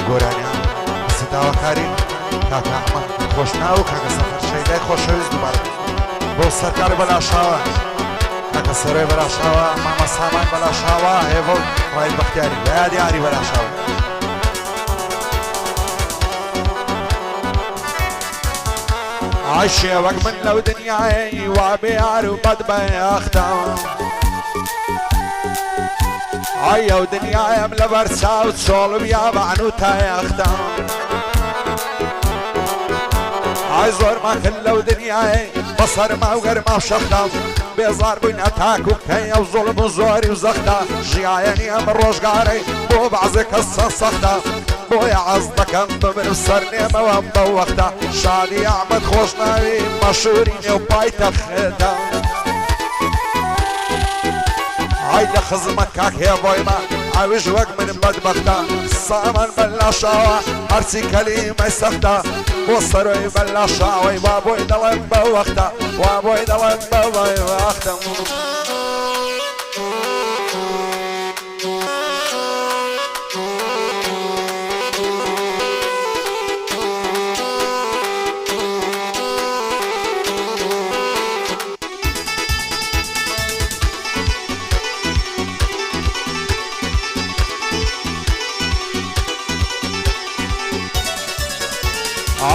گۆرانیان سداوەکاری کاکە ئەحمەد خۆشناو کاکە سەفەر شەیدای خۆشەویست دووبارە بۆ سەرکار بەلاشاوە کاکە سەرۆی بەلاشاوە مامە سامان بەلاشاوە هێڤە و ڕای بەختیاری بەیا دیاری بەلاشاوە عیشێ وەک من لەو دنیای وا بێیار و بەدبەختەوە ئای ئەو دنیایم لەبەر چاو چۆڵم یابان و تایەختەم ئای زۆرمان کرد لەو دنیای بەسەرما و گەرما و شەختەم بێزار بووین ئەتاک و بکەین ئەو زوڵم و زۆری و زەختە ژیایەنی ئەم ڕۆژگارەی بۆ بەعزێ کەس چەند سەختە بۆیە عەز دەکەم بمرم سەر نێمەوەم بەو وەختە شادی ئەحمەد خۆشناوی مەشهوری نێو پایتەختە ئای لە خزمەت کاک هێڤۆیمە ئەویش وەک من بەدبەختە سامان بەلاشاوە هەرچی کەلیمەی سەختە بۆ سەرۆی بەلاشاوەی وا بۆی دەڵێم بەو وەختە وا بۆی دەڵێم بەو وەختە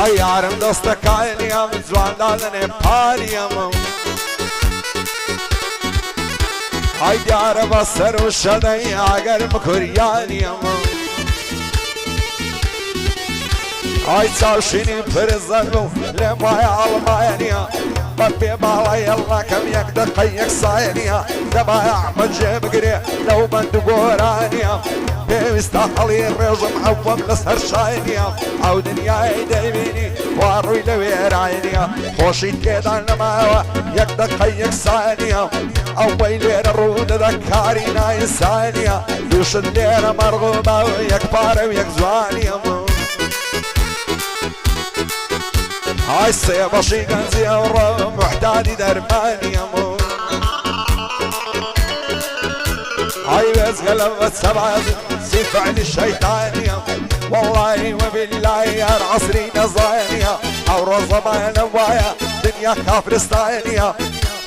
ئای یارم دەستەکانیم جواندادنێ پاریم ئای دیارە بە سەر و شەدەی ئاگەرم کوریانیم ئای چاوشینی پرزەر بوو لێم وایە ئەڵمایە نییە بە پێ باڵای هێڵناکەم یەک دەقەی یەک سایە نییە دەبایە ئەحمەد جێبگرێ لەو بەند و گۆرانیە پێویستە هەڵی ڕێژم ئەوەم لەسەر شای نییە ئەو دنیای دەیبینی وا ڕووی لە وێرای نییە خۆشی تێدا نەماوە یەک دەقەی یەک سایە نییە ئەوەی لێرە ڕوو دەدا کاری نایسای نییە دووشت لێرە مەڕغوبە و یەک پارە و یەک جوانیە ئای سێ بەشی گەنجی ئەوڕۆ محتاجی دەرمانیە ئای وێزگە لە بەچەباز فعل الشيطانية والله وبالله يا العصري نزانية او رزمان وايا دنيا كافرستانية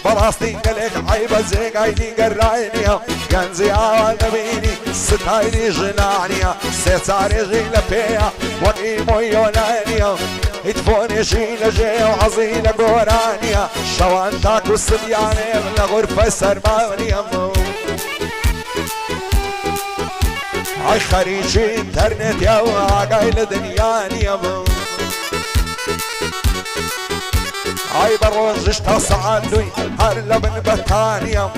براستي قلق عيبة زي قايدي قراينية كنزي عوال نبيني ستايني جنانية ستاري جيلة بيا وقيمو يونانية ادفوني جيلة جي وعظيلة قورانية شوان تاكو السبياني من غرفة سرمانية ئای خەریکی ئینتەرنێت و ئاگای لە دنیانیەم ئای بە ڕۆژش تا سەعات دوی هەر لە بن بەتانیەم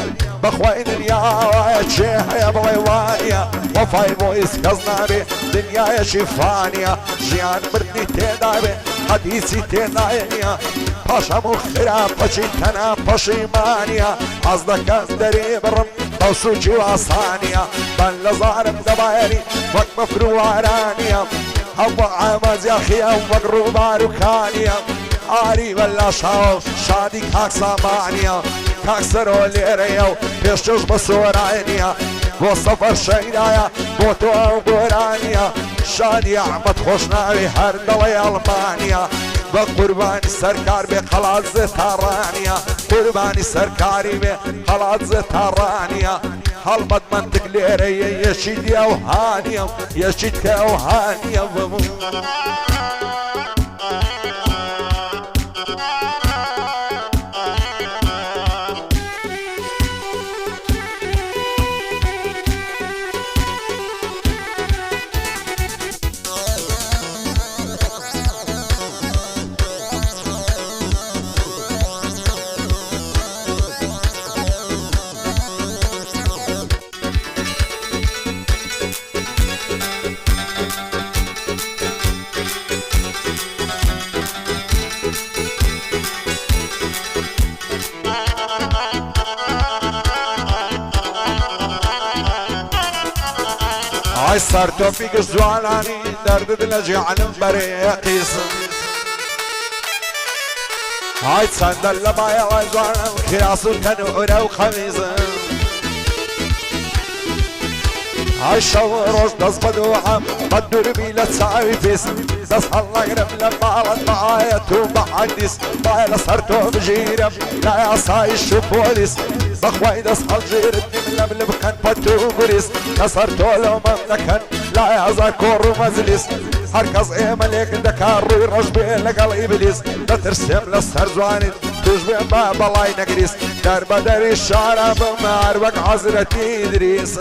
بەخوای دنیاوایە چێ هەیە بڵێ وانیە وەفای بۆ هیچ کەس نابێ دنیایەکی فانیە ژیان مردنی تێدا بێ حەدیسی تێدایە نییە پاش هەموو خراپەچی تەنها پەشیمانیە حەز دەکەم دەرێ بڕم ئەو سووکی و ئاسانیە بەن لە زارم دەبایەری وەک مەفرووارانیە هەوە ئامازیاخیە وەک ڕووبارۆکانیە ئاری بەلاشاوە و شادی کاک سامانیە کاک سەرۆ لێرەیە و پێشکەش بە سۆرانیە بۆ سەفەر شەیدایە بۆ تۆ ئەو گۆرانیە شادی ئەحمەد خۆشناوی هەر دڵی ئەڵمانیە بە قوربانی سەرکار بێ قەڵاتزێ تاڕانیە قوربانی سەرکاری بێ قەڵاتزێ تاڕانیە هەڵبەت منتق لێرەیە یەشی دیە و هانیە یەشی تکە و هانیە بمون هاي صار توفيق الزوالاني درد دلجي علم بريقيس هاي تصندل لما يوزان كياس وتنوره وخميس هاي شو روز تصبد وعم بدر بيلا تساوي فيس بس الله يرم لما علت معايا ومحدث بايلا صرتو بجيرم لا يا صاي شو بوليس بخواي دس الجير لملم كان باتو بوليس كسرتو لو مملكن لا يا زاكور مزلس هركز ايه ملك دكار رجبي لقل ابليس لا ترسم لسهر زواني تشبه باب الله نقريس دار بدر الشارع بمعربك حضرتي ادريس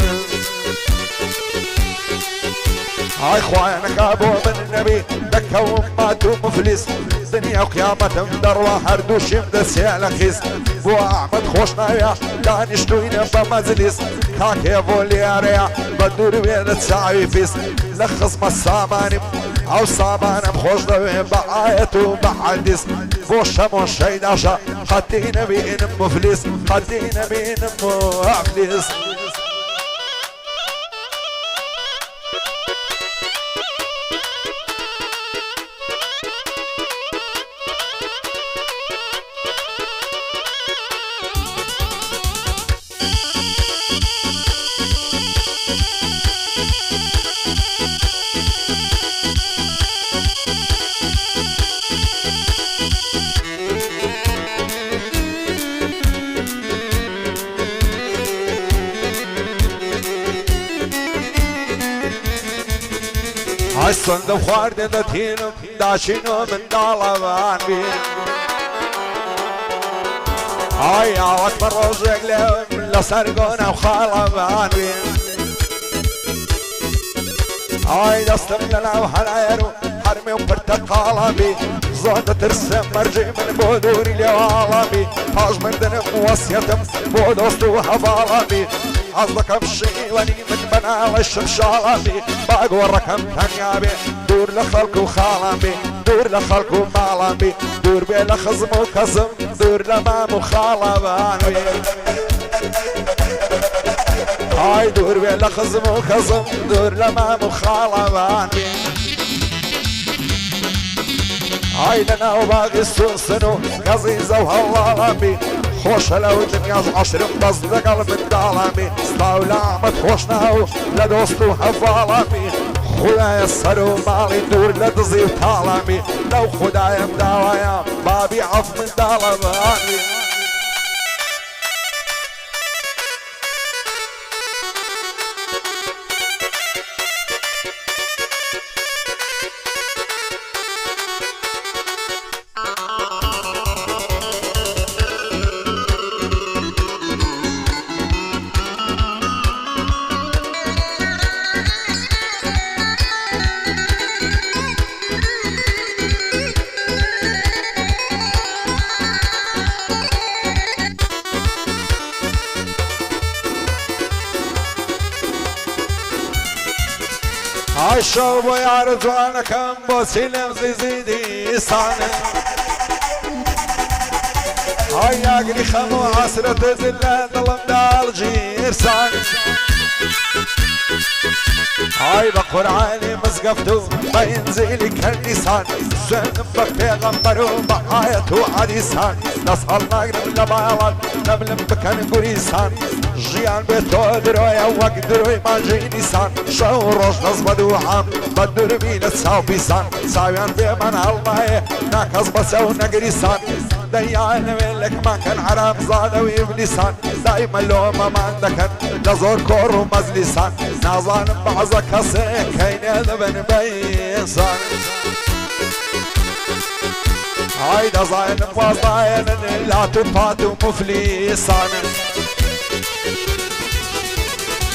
هاي خوانك ابو من النبي دكا وماتوا مفلس دنيا وقيامة مدروة هردوش مدس لخيس بو احمد خوشنا يا كان يشتوين بمزلس كاكي فولياريا بدور بين تساوي فيس لخص مسامانم او سامانم خوش دوين بعايت وبحدث بو شمو شيداشا خدينا بين مفلس خدينا بين مفلس الصندوق خارد دتينم داشينو من دالبان بين هاي عوض بروزق لهم لسرقونا وخالبان بين هاي دستم لنا وحلايرو حرمي وبرتقالة بي زود ترسم مرجي من بودوري لوالبي حاج من دنم ووصيتم بودوستو حفالبي قصدك امشي وني من بنال الشمشالبي باقوى الرقم تنيابي دور لخلق وخالبي دور لخلق ومالبي دور بي لخزم وكزم دور لمام وخالبانبي هاي دور بي لخزم وكزم دور لمام وخالبانبي هاي لنا وباقي السنو قزيزة وهالله ربي خوش لو دنيا عشر بصدق قلب الدالمي استاولا عمد خوشنا لدوستو حفالمي خدا يسرو مالي دور لتزيب تالمي لو خدا يمداويا بابي عف من دالمي الشوب يعرض وانا كم بوسيلم زيدي صانع هاي ياقلي خمو عسرة زلة ظلم دال جير صانع هاي بقرعاني مزقفتو بينزيلي كالنسان سنبك بيغمبرو بحايتو عديسان نصهل نقرب لبايوان نبلم بكن قريسان جيان بيتو درويا وقدروي ما جي نيسان شو روش نصبدو عام بدر بينا تساو بيسان ساويان بيمن هالماي ناكز بساو نقريسان ديان ملك ما كان حرام زادة وإبليسان دايما لوما ما عندكن لزور كور ومزلسان نازان بعضك كسي كين ذبن بيسان هاي دزاين بوزاين لا تفاتو مفلسان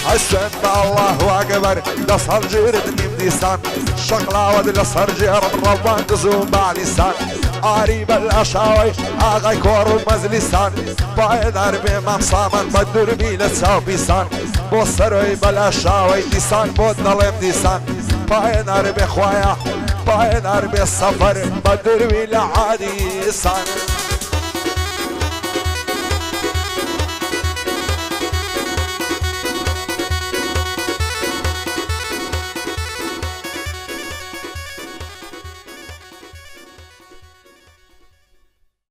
حسن الله اكبر لصر جيرد نمديسان شغلة ود لصر جير ربان قزوم بعليسان قريب الاشاوي اغاي كور مزلسان بايد اربي ممصامن بدور بي لتساو بيسان بوصروي بالاشاوي ديسان بود ظلم ديسان بايد اربي خوايا بايد اربي السفر بدور بي لعاديسان